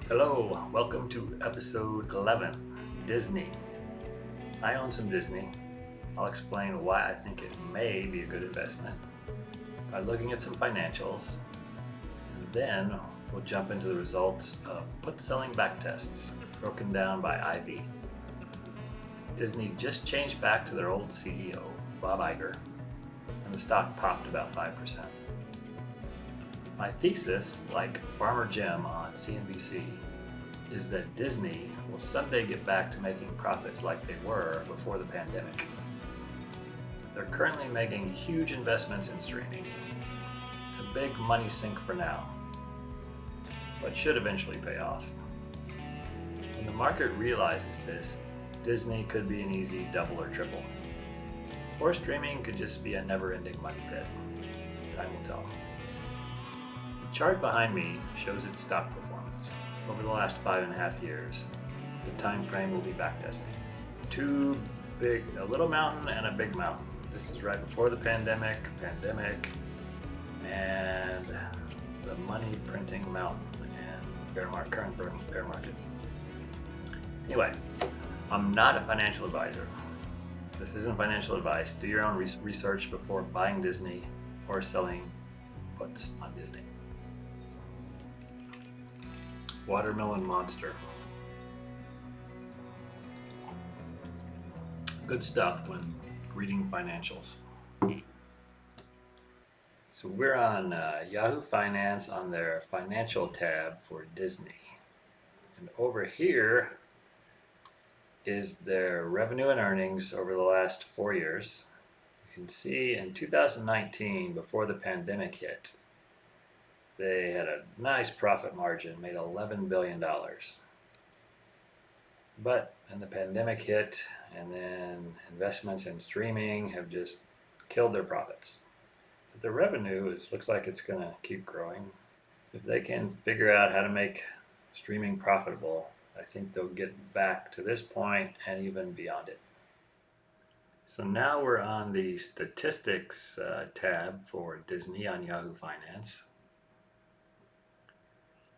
Hello, welcome to episode 11, Disney. I own some Disney. I'll explain why I think it may be a good investment by looking at some financials, and then we'll jump into the results of put-selling backtests broken down by IV. Disney just changed back to their old CEO, Bob Iger, and the stock popped about 5%. My thesis, like Farmer Jim on CNBC, is that Disney will someday get back to making profits like they were before the pandemic. They're currently making huge investments in streaming. It's a big money sink for now, but should eventually pay off. When the market realizes this, Disney could be an easy double or triple. Or streaming could just be a never-ending money pit. Time will tell. The chart behind me shows its stock performance over the last 5.5 years. The time frame will be backtesting. A little mountain and a big mountain. This is right before the pandemic, and the money printing mountain and current bear market. Anyway, I'm not a financial advisor. This isn't financial advice. Do your own research before buying Disney or selling puts on Disney. Watermelon Monster. Good stuff when reading financials. So we're on Yahoo Finance on their financial tab for Disney. And over here is their revenue and earnings over the last 4 years. You can see in 2019, before the pandemic hit, they had a nice profit margin, made $11 billion. But then the pandemic hit, and then investments in streaming have just killed their profits. But the revenue looks like it's going to keep growing. If they can figure out how to make streaming profitable, I think they'll get back to this point and even beyond it. So now we're on the statistics tab for Disney on Yahoo Finance.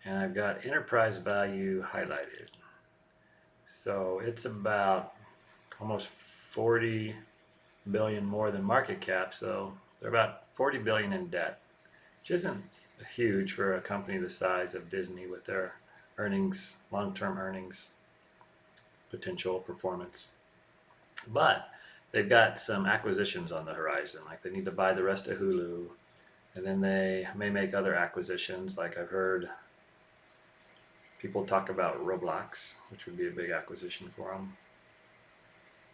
And I've got enterprise value highlighted. So it's about almost 40 billion more than market cap, so they're about 40 billion in debt, which isn't huge for a company the size of Disney with their earnings, long-term earnings, potential performance. But they've got some acquisitions on the horizon, like they need to buy the rest of Hulu, and then they may make other acquisitions, like I've heard people talk about Roblox, which would be a big acquisition for them.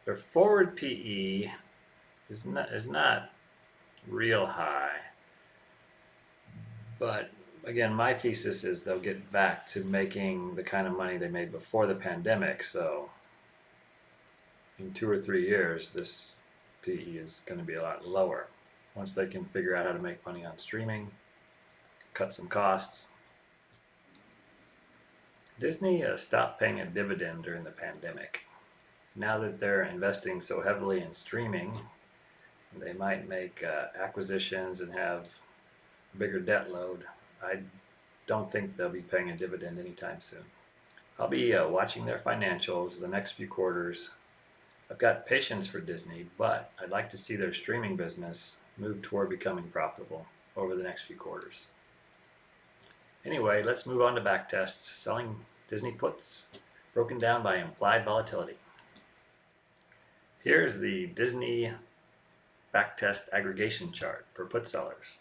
Their forward PE is not real high, but again, my thesis is they'll get back to making the kind of money they made before the pandemic. So in 2 or 3 years, this PE is going to be a lot lower once they can figure out how to make money on streaming, cut some costs. Disney stopped paying a dividend during the pandemic. Now that they're investing so heavily in streaming, they might make acquisitions and have a bigger debt load. I don't think they'll be paying a dividend anytime soon. I'll be watching their financials the next few quarters. I've got patience for Disney, but I'd like to see their streaming business move toward becoming profitable over the next few quarters. Anyway, let's move on to backtests, selling Disney puts, broken down by implied volatility. Here's the Disney backtest aggregation chart for put sellers.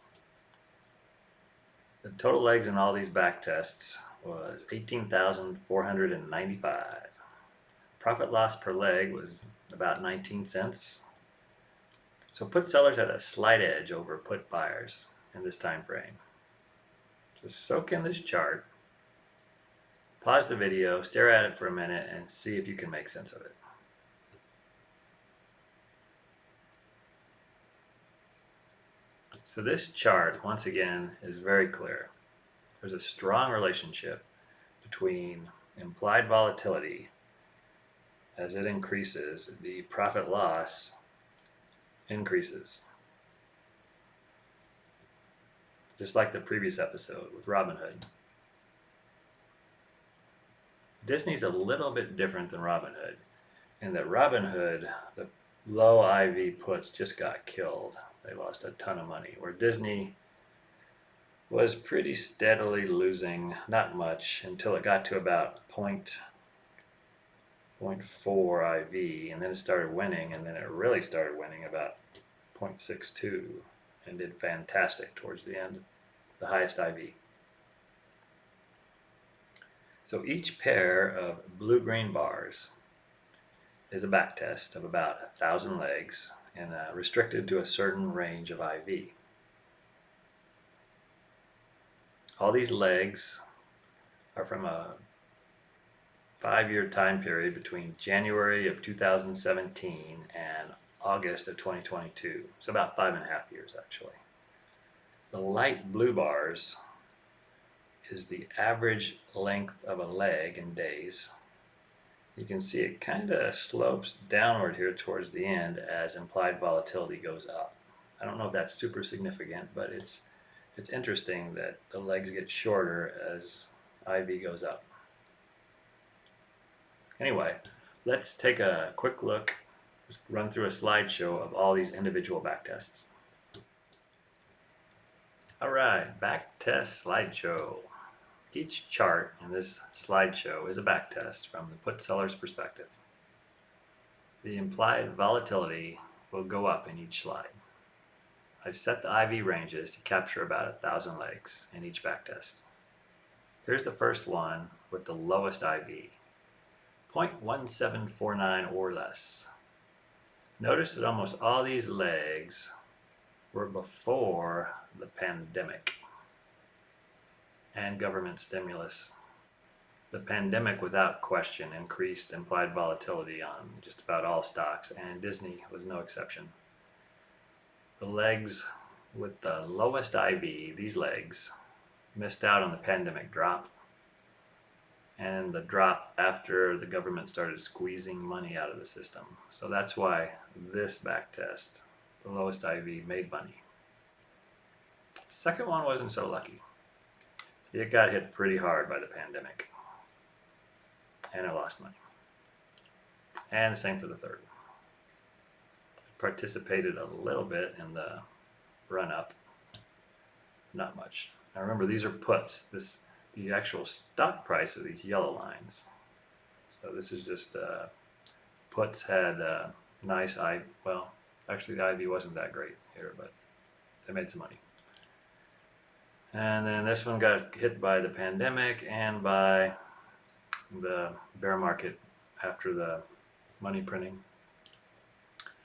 The total legs in all these backtests was 18,495. Profit loss per leg was about 19 cents. So put sellers had a slight edge over put buyers in this time frame. Just soak in this chart, pause the video, stare at it for a minute, and see if you can make sense of it. So this chart, once again, is very clear. There's a strong relationship between implied volatility. As it increases, the profit loss increases. Just like the previous episode with RobinHood. Disney's a little bit different than RobinHood in that RobinHood, the low IV puts just got killed. They lost a ton of money, where Disney was pretty steadily losing, not much, until it got to about 0.4 IV, and then it started winning, and then it really started winning about 0.62, and did fantastic towards the end, the highest IV. So each pair of blue-green bars is a backtest of about 1,000 legs and restricted to a certain range of IV. All these legs are from a 5-year time period between January of 2017 and August of 2022. So about 5.5 years actually. The light blue bars is the average length of a leg in days. You can see it kind of slopes downward here towards the end as implied volatility goes up. I don't know if that's super significant, but it's interesting that the legs get shorter as IV goes up. Anyway, let's take a quick look, just run through a slideshow of all these individual backtests. All right, backtest slideshow. Each chart in this slideshow is a backtest from the put seller's perspective. The implied volatility will go up in each slide. I've set the IV ranges to capture about 1,000 legs in each backtest. Here's the first one with the lowest IV, 0.1749 or less. Notice that almost all these legs were before the pandemic and government stimulus. The pandemic, without question, increased implied volatility on just about all stocks, and Disney was no exception. The legs with the lowest IV, these legs, missed out on the pandemic drop and the drop after the government started squeezing money out of the system. So that's why this backtest, the lowest IV, made money. The second one wasn't so lucky. It got hit pretty hard by the pandemic, and it lost money. And the same for the third. It participated a little bit in the run-up, not much. Now remember, these are puts. The actual stock price of these yellow lines. So this is just puts had nice IV. Well, actually the IV wasn't that great here, but they made some money. And then this one got hit by the pandemic and by the bear market after the money printing.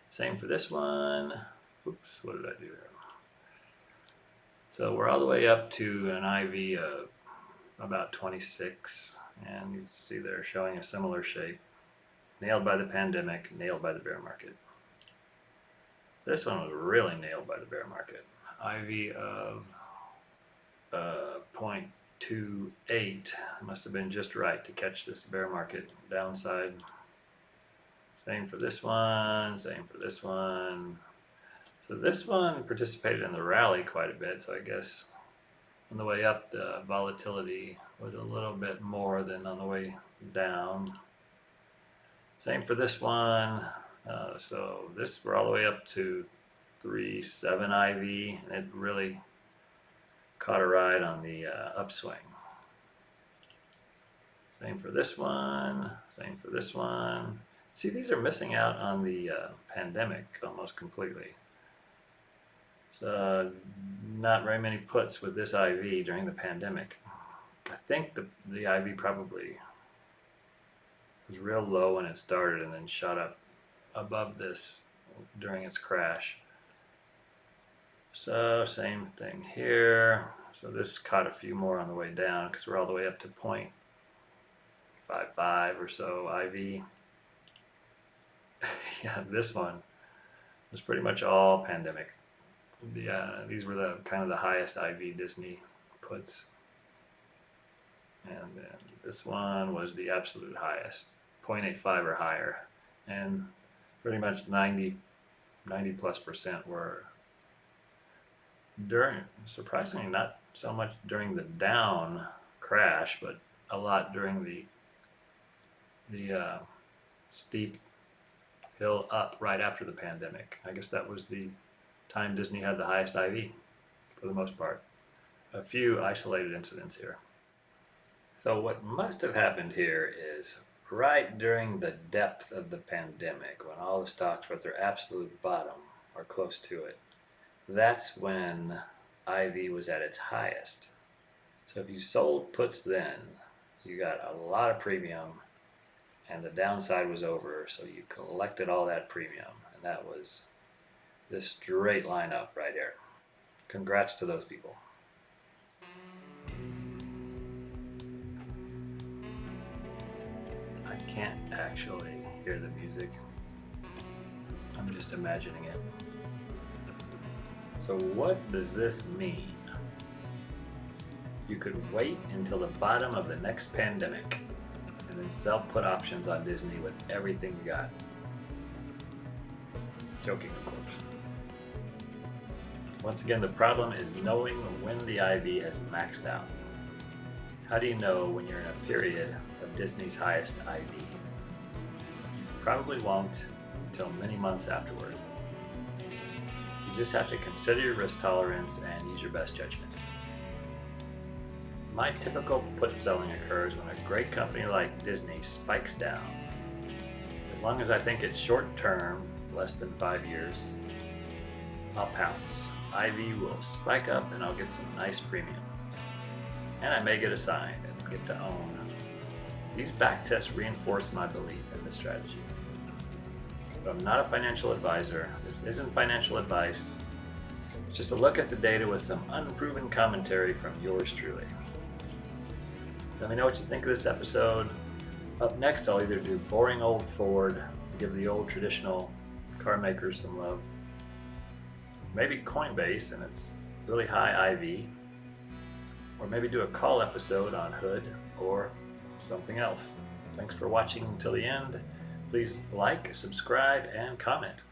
Same for this one. Oops, what did I do here? So we're all the way up to an IV of about 26, and you see they're showing a similar shape. Nailed by the pandemic, nailed by the bear market. This one was really nailed by the bear market. IV of 0.28 must have been just right to catch this bear market downside. Same for this one, same for this one. So this one participated in the rally quite a bit, so I guess on the way up the volatility was a little bit more than on the way down. Same for this one. So this, we're all the way up to 3.7 IV, and it really caught a ride on the upswing. Same for this one, same for this one. See, these are missing out on the pandemic almost completely. So not very many puts with this IV during the pandemic. I think the IV probably was real low when it started and then shot up above this during its crash. So same thing here. So this caught a few more on the way down because we're all the way up to 0.55 or so IV. Yeah, this one was pretty much all pandemic. These were the kind of the highest IV Disney puts. And then this one was the absolute highest, 0.85 or higher. And pretty much 90+% were during, surprisingly not so much during the down crash, but a lot during the the steep hill up right after the pandemic. I guess that was the time Disney had the highest IV for the most part. A few isolated incidents here. So what must have happened here is right during the depth of the pandemic, when all the stocks were at their absolute bottom or close to it, that's when IV was at its highest. So if you sold puts then, you got a lot of premium and the downside was over, so you collected all that premium, and that was this straight line up right here. Congrats to those people. I can't actually hear the music. I'm just imagining it. So what does this mean? You could wait until the bottom of the next pandemic and then sell put options on Disney with everything you got. Joking, of course. Once again, the problem is knowing when the IV has maxed out. How do you know when you're in a period of Disney's highest IV? You probably won't until many months afterward. You just have to consider your risk tolerance and use your best judgment. My typical put selling occurs when a great company like Disney spikes down. As long as I think it's short term, less than 5 years, I'll pounce. IV will spike up and I'll get some nice premium. And I may get assigned and get to own. These backtests reinforce my belief in this strategy. But I'm not a financial advisor. This isn't financial advice. It's just a look at the data with some unproven commentary from yours truly. Let me know what you think of this episode. Up next, I'll either do boring old Ford, give the old traditional car makers some love, maybe Coinbase and its really high IV, or maybe do a call episode on Hood or something else. Thanks for watching until the end. Please like, subscribe, and comment.